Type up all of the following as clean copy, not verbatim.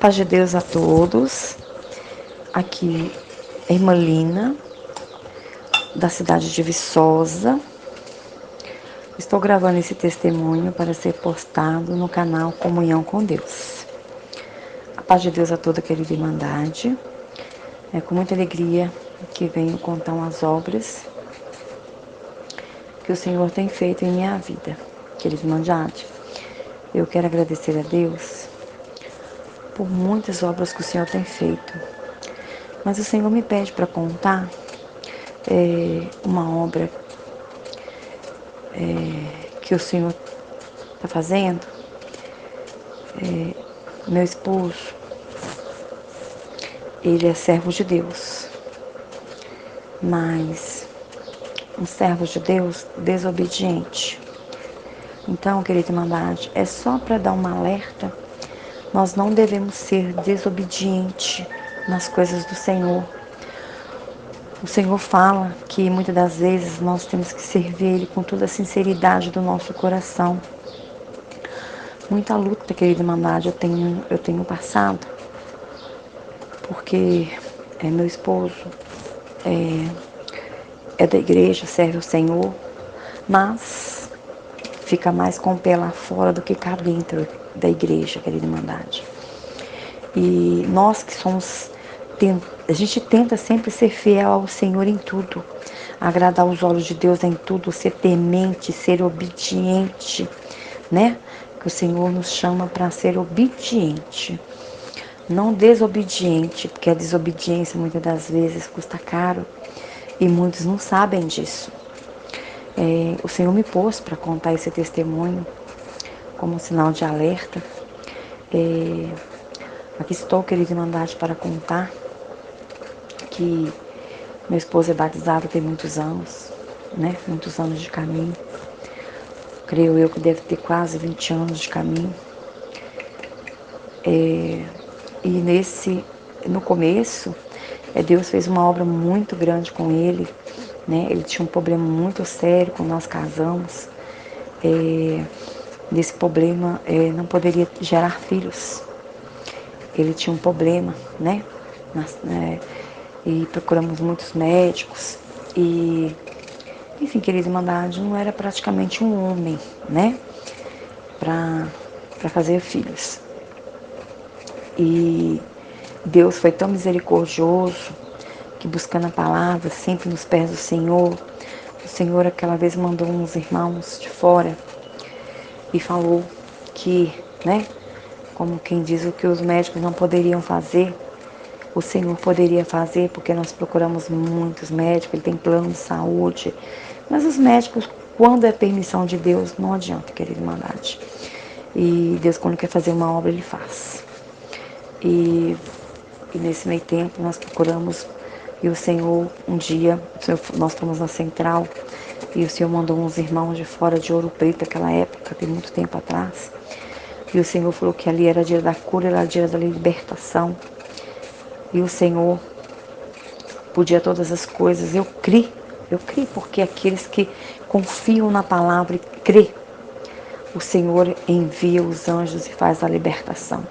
Paz de Deus a todos. Aqui é Irmã Lina, da cidade de Viçosa. Estou gravando esse testemunho para ser postado no canal Comunhão com Deus. A paz de Deus a toda querida Irmandade. É com muita alegria que venho contar umas obras que o Senhor tem feito em minha vida. Querida Irmandade, eu quero agradecer a Deus por muitas obras que o Senhor tem feito. Mas o Senhor me pede para contar uma obra que o Senhor está fazendo. Meu esposo, ele é servo de Deus, mas um servo de Deus desobediente. Então, querida Irmandade, é só para dar um alerta. Nós não devemos ser desobedientes nas coisas do Senhor. O Senhor fala que muitas das vezes nós temos que servir Ele com toda a sinceridade do nosso coração. Muita luta, querida Irmandade, eu tenho passado, porque meu esposo é da igreja, serve o Senhor, mas fica mais com o pé lá fora do que cá dentro da igreja, querida Irmandade. E nós que somos, a gente tenta sempre ser fiel ao Senhor em tudo, agradar os olhos de Deus em tudo, ser temente, ser obediente, né? Que o Senhor nos chama para ser obediente, não desobediente, porque a desobediência muitas das vezes custa caro e muitos não sabem disso. O Senhor me pôs para contar esse testemunho como um sinal de alerta. Aqui estou, querida Irmandade, para contar que meu esposo é batizado tem muitos anos, né? Muitos anos de caminho. Creio eu que deve ter quase 20 anos de caminho. E no começo, Deus fez uma obra muito grande com ele, né? Ele tinha um problema muito sério quando nós casamos. Desse problema, não poderia gerar filhos. Ele tinha um problema, né? E procuramos muitos médicos. E, enfim, querida Irmandade, não era praticamente um homem, né? Para fazer filhos. E Deus foi tão misericordioso que, buscando a palavra, sempre nos pés do Senhor, o Senhor aquela vez mandou uns irmãos de fora e falou que, né, como quem diz, o que os médicos não poderiam fazer, o Senhor poderia fazer, porque nós procuramos muitos médicos, Ele tem plano de saúde, mas os médicos, quando é permissão de Deus, não adianta, querida Irmandade. E Deus, quando quer fazer uma obra, Ele faz. E nesse meio tempo nós procuramos, e o Senhor, um dia, nós fomos na central, e o Senhor mandou uns irmãos de fora de Ouro Preto, naquela época, tem muito tempo atrás, e o Senhor falou que ali era dia da cura, era dia da libertação, e o Senhor podia todas as coisas. Eu criei, porque aqueles que confiam na palavra e crê, o Senhor envia os anjos e faz a libertação.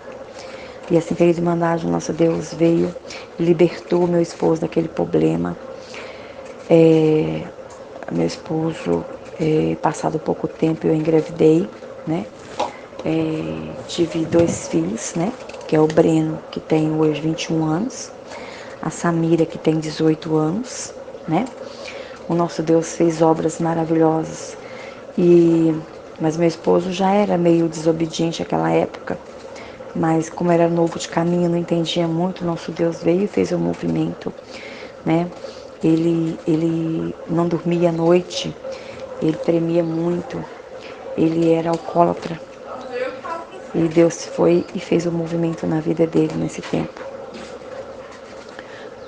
E assim, querida Irmandade, o nosso Deus veio e libertou meu esposo daquele problema. Meu esposo, passado pouco tempo, eu engravidei, né? Tive 2 filhos, né? Que é o Breno, que tem hoje 21 anos, a Samira, que tem 18 anos, né? O nosso Deus fez obras maravilhosas. Mas meu esposo já era meio desobediente naquela época, mas como era novo de caminho, não entendia muito, nosso Deus veio e fez o movimento, né? Ele não dormia à noite, ele tremia muito, ele era alcoólatra. E Deus foi e fez o movimento na vida dele nesse tempo.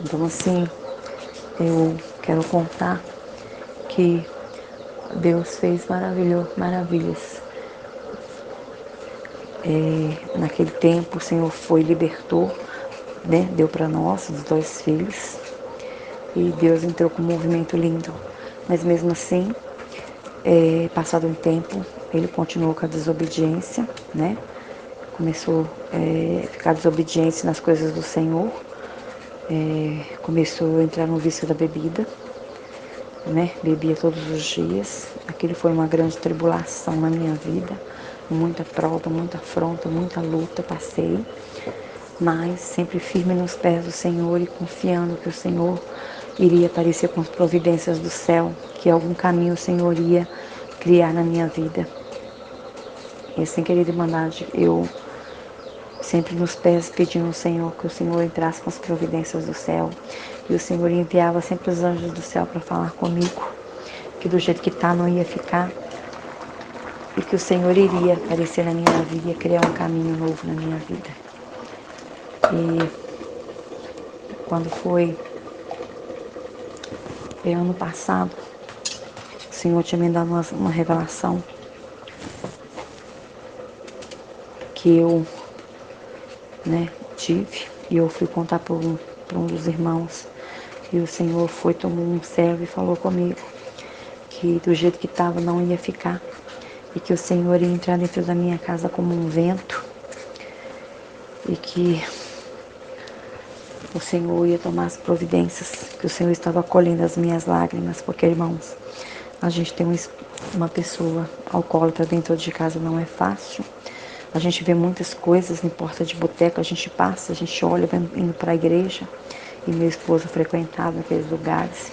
Então, assim, eu quero contar que Deus fez maravilhas. Naquele tempo, o Senhor foi, libertou, né? Deu para nós os 2 filhos. E Deus entrou com um movimento lindo. Mas mesmo assim, passado um tempo, ele continuou com a desobediência, né? começou a ficar desobediente nas coisas do Senhor, começou a entrar no vício da bebida, né? Bebia todos os dias. Aquilo foi uma grande tribulação na minha vida, muita prova, muita afronta, muita luta passei, mas sempre firme nos pés do Senhor e confiando que o Senhor iria aparecer com as providências do céu, que algum caminho o Senhor ia criar na minha vida. E assim, querida irmandade, eu sempre nos pés pedindo ao Senhor que o Senhor entrasse com as providências do céu. E o Senhor enviava sempre os anjos do céu para falar comigo, que do jeito que está não ia ficar. E que o Senhor iria aparecer na minha vida, ia criar um caminho novo na minha vida. E quando foi ano passado, o Senhor tinha me dado uma revelação que eu, tive, e eu fui contar para um dos irmãos. E o Senhor tomou um servo e falou comigo que do jeito que estava não ia ficar. E que o Senhor ia entrar dentro da minha casa como um vento. E que o Senhor ia tomar as providências, que o Senhor estava acolhendo as minhas lágrimas. Porque, irmãos, a gente tem uma pessoa alcoólatra dentro de casa, não é fácil. A gente vê muitas coisas em porta de boteco, a gente passa, a gente olha indo para a igreja. E meu esposo frequentava aqueles lugares.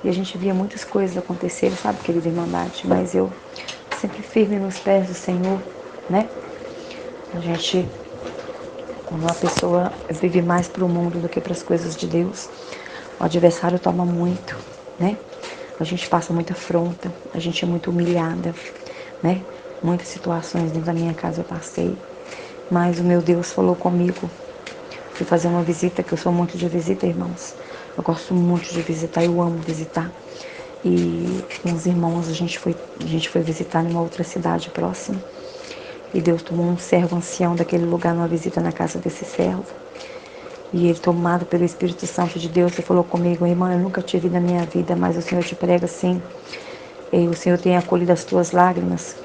E a gente via muitas coisas acontecerem, sabe, querida irmandade? Mas eu sempre firme nos pés do Senhor, né? A gente, quando uma pessoa vive mais para o mundo do que para as coisas de Deus, o adversário toma muito, né? A gente passa muita afronta, a gente é muito humilhada, né? Muitas situações dentro da minha casa eu passei, mas o meu Deus falou comigo. Fui fazer uma visita, que eu sou muito de visita, irmãos. Eu gosto muito de visitar, eu amo visitar. E com os irmãos a gente foi visitar numa outra cidade próxima. E Deus tomou um servo ancião daquele lugar numa visita na casa desse servo. E ele, tomado pelo Espírito Santo de Deus, ele falou comigo: irmã, eu nunca te vi na minha vida, mas o Senhor te prega assim. E o Senhor tem acolhido as tuas lágrimas.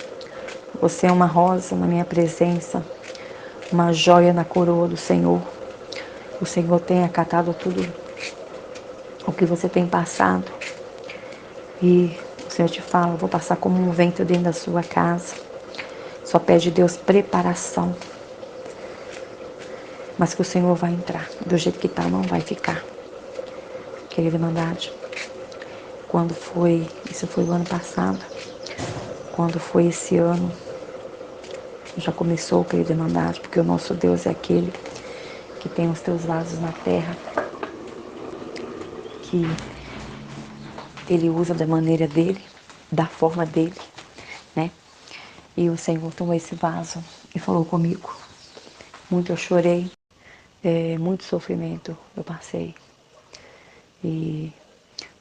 Você é uma rosa na minha presença, uma joia na coroa do Senhor. O Senhor tem acatado tudo o que você tem passado. E o Senhor te fala: eu vou passar como um vento dentro da sua casa. Só pede Deus preparação. Mas que o Senhor vai entrar. Do jeito que está, não vai ficar. Querida irmandade, quando foi, isso foi o ano passado, quando foi esse ano, já começou, querida irmandade, porque o nosso Deus é aquele que tem os teus vasos na terra, que Ele usa da maneira dele, da forma dele, né? E o Senhor tomou esse vaso e falou comigo. Muito eu chorei, muito sofrimento eu passei.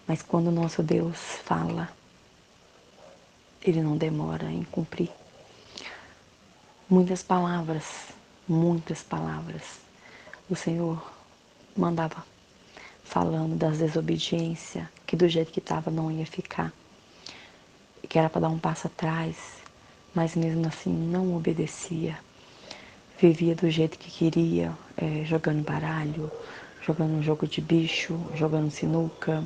Mas quando o nosso Deus fala, Ele não demora em cumprir. Muitas palavras o Senhor mandava falando das desobediências, que do jeito que estava não ia ficar, que era para dar um passo atrás, mas mesmo assim não obedecia. Vivia do jeito que queria, jogando baralho, jogando jogo de bicho, jogando sinuca,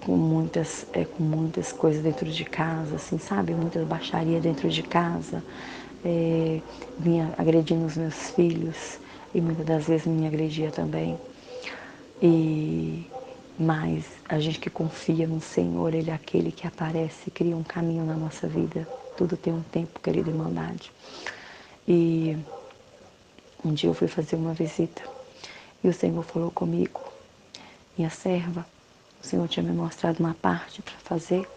com muitas coisas dentro de casa, assim, sabe? Muitas baixaria dentro de casa, vinha agredindo os meus filhos e muitas das vezes me agredia também. Mas a gente que confia no Senhor, Ele é aquele que aparece e cria um caminho na nossa vida. Tudo tem um tempo, querida irmandade. E um dia eu fui fazer uma visita e o Senhor falou comigo: minha serva, o Senhor tinha me mostrado uma parte para fazer.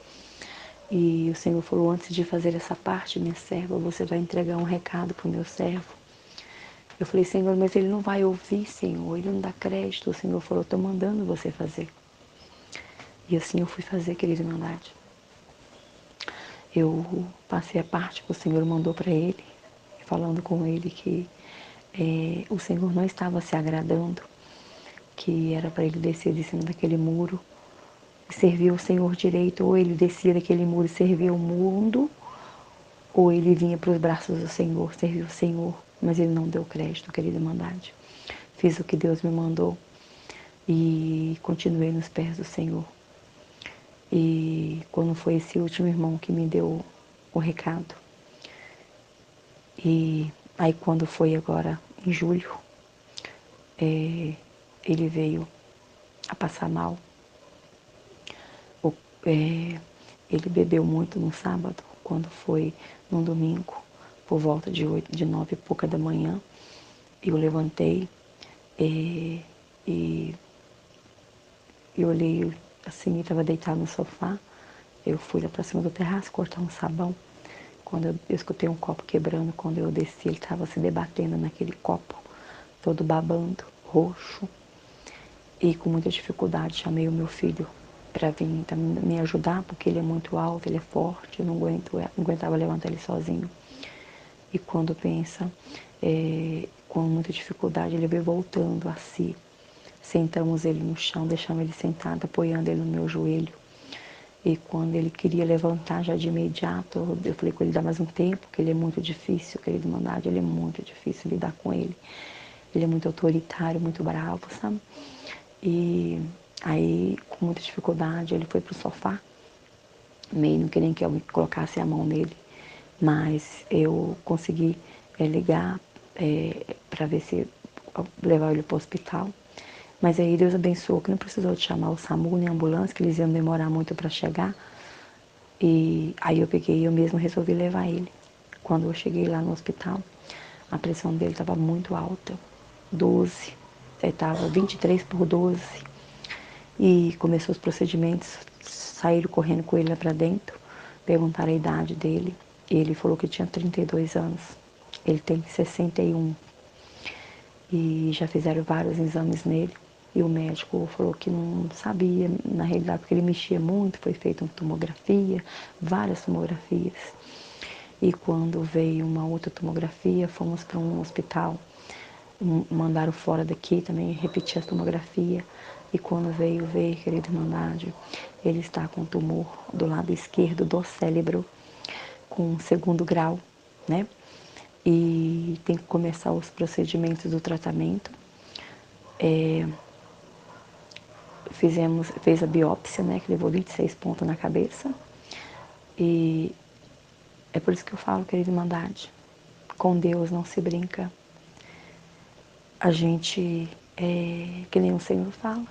E o Senhor falou: antes de fazer essa parte, minha serva, você vai entregar um recado para o meu servo. Eu falei: Senhor, mas ele não vai ouvir, Senhor, ele não dá crédito. O Senhor falou: estou mandando você fazer. E assim eu fui fazer, querida irmandade. Eu passei a parte que o Senhor mandou para ele, falando com ele que o Senhor não estava se agradando, que era para ele descer de cima daquele muro e servir o Senhor direito, ou ele descia daquele muro e servia o mundo, ou ele vinha para os braços do Senhor, serviu o Senhor, mas ele não deu crédito, querida Irmandade. Fiz o que Deus me mandou e continuei nos pés do Senhor. E quando foi esse último irmão que me deu o recado, e aí quando foi agora em julho, ele veio a passar mal. Ele bebeu muito no sábado, quando foi num domingo, por volta de 9 e pouca da manhã. Eu levantei e eu olhei assim, estava deitado no sofá. Eu fui lá para cima do terraço cortar um sabão. Quando eu escutei um copo quebrando, quando eu desci, ele estava se debatendo naquele copo, todo babando, roxo. E com muita dificuldade chamei o meu filho para vir me ajudar, porque ele é muito alto, ele é forte, eu não aguentava levantar ele sozinho. E quando pensa, com muita dificuldade, ele veio voltando a si. Sentamos ele no chão, deixamos ele sentado, apoiando ele no meu joelho. E quando ele queria levantar já de imediato, eu falei com ele, dá mais um tempo, que ele é muito difícil, querido Irmandade, ele é muito difícil lidar com ele. Ele é muito autoritário, muito bravo, sabe? E aí, com muita dificuldade, ele foi pro sofá, meio não querendo que eu colocasse a mão nele, mas eu consegui ligar para ver se levar ele para o hospital. Mas aí Deus abençoou que não precisou de chamar o SAMU nem a ambulância, que eles iam demorar muito para chegar. E aí eu peguei, eu mesmo resolvi levar ele. Quando eu cheguei lá no hospital, a pressão dele estava muito alta, 12, estava 23/12. E começou os procedimentos, saíram correndo com ele lá para dentro, perguntaram a idade dele. Ele falou que tinha 32 anos, ele tem 61. E já fizeram vários exames nele. E o médico falou que não sabia, na realidade, porque ele mexia muito, foi feita uma tomografia, várias tomografias. E quando veio uma outra tomografia, fomos para um hospital, mandaram fora daqui também, repetir a tomografia. E quando veio ver, querida Irmandade, ele está com tumor do lado esquerdo do cérebro, com 2º grau, né? E tem que começar os procedimentos do tratamento. Fez a biópsia, né, que levou 26 pontos na cabeça. E é por isso que eu falo, querida Irmandade, com Deus não se brinca. A gente, que nem o Senhor fala,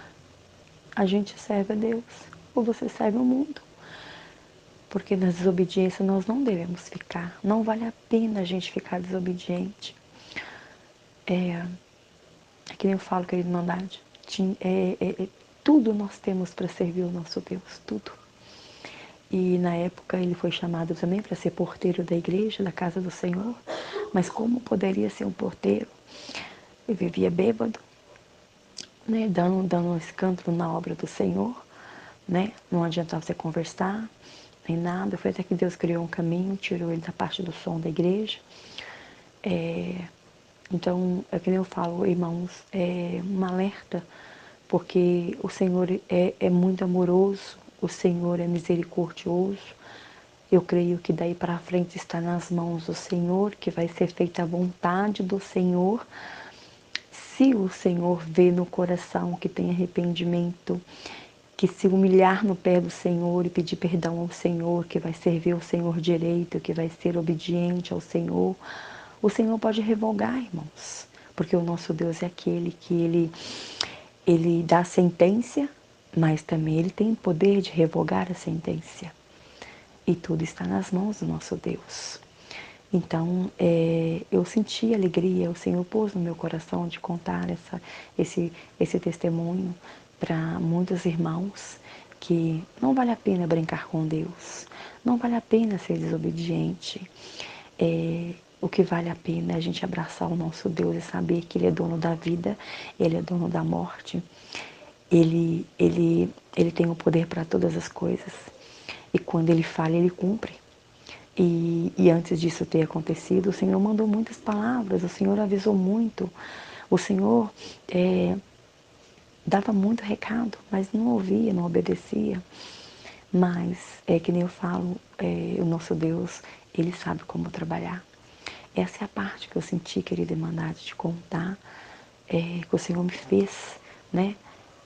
a gente serve a Deus, ou você serve o mundo. Porque na desobediência nós não devemos ficar. Não vale a pena a gente ficar desobediente. É que nem eu falo, querida Irmandade, tudo nós temos para servir o nosso Deus, tudo. E na época ele foi chamado também para ser porteiro da igreja, da casa do Senhor. Mas como poderia ser um porteiro? Ele vivia bêbado, né, dando escândalo na obra do Senhor, né? Não adiantava você conversar, nem nada. Foi até que Deus criou um caminho, tirou ele da parte do som da igreja. Então, é que nem eu falo, irmãos, é um alerta, porque o Senhor é muito amoroso, o Senhor é misericordioso. Eu creio que daí para frente está nas mãos do Senhor, que vai ser feita a vontade do Senhor. Se o Senhor vê no coração que tem arrependimento, que se humilhar no pé do Senhor e pedir perdão ao Senhor, que vai servir o Senhor direito, que vai ser obediente ao Senhor, o Senhor pode revogar, irmãos. Porque o nosso Deus é aquele que ele dá a sentença, mas também ele tem o poder de revogar a sentença. E tudo está nas mãos do nosso Deus. Então, eu senti alegria, o Senhor pôs no meu coração de contar esse testemunho para muitos irmãos, que não vale a pena brincar com Deus, não vale a pena ser desobediente. O que vale a pena é a gente abraçar o nosso Deus e saber que Ele é dono da vida, Ele é dono da morte, Ele tem o poder para todas as coisas. E quando Ele fala, Ele cumpre. E antes disso ter acontecido, o Senhor mandou muitas palavras, o Senhor avisou muito, o Senhor dava muito recado, mas não ouvia, não obedecia. Mas é que nem eu falo, o nosso Deus, Ele sabe como trabalhar. Essa é a parte que eu senti, querida Irmandade, de contar, que o Senhor me fez, né?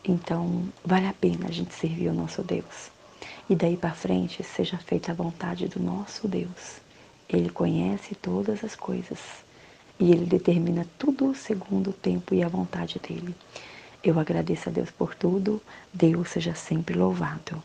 Então, vale a pena a gente servir o nosso Deus. E daí para frente, seja feita a vontade do nosso Deus. Ele conhece todas as coisas e Ele determina tudo segundo o tempo e a vontade dEle. Eu agradeço a Deus por tudo. Deus seja sempre louvado.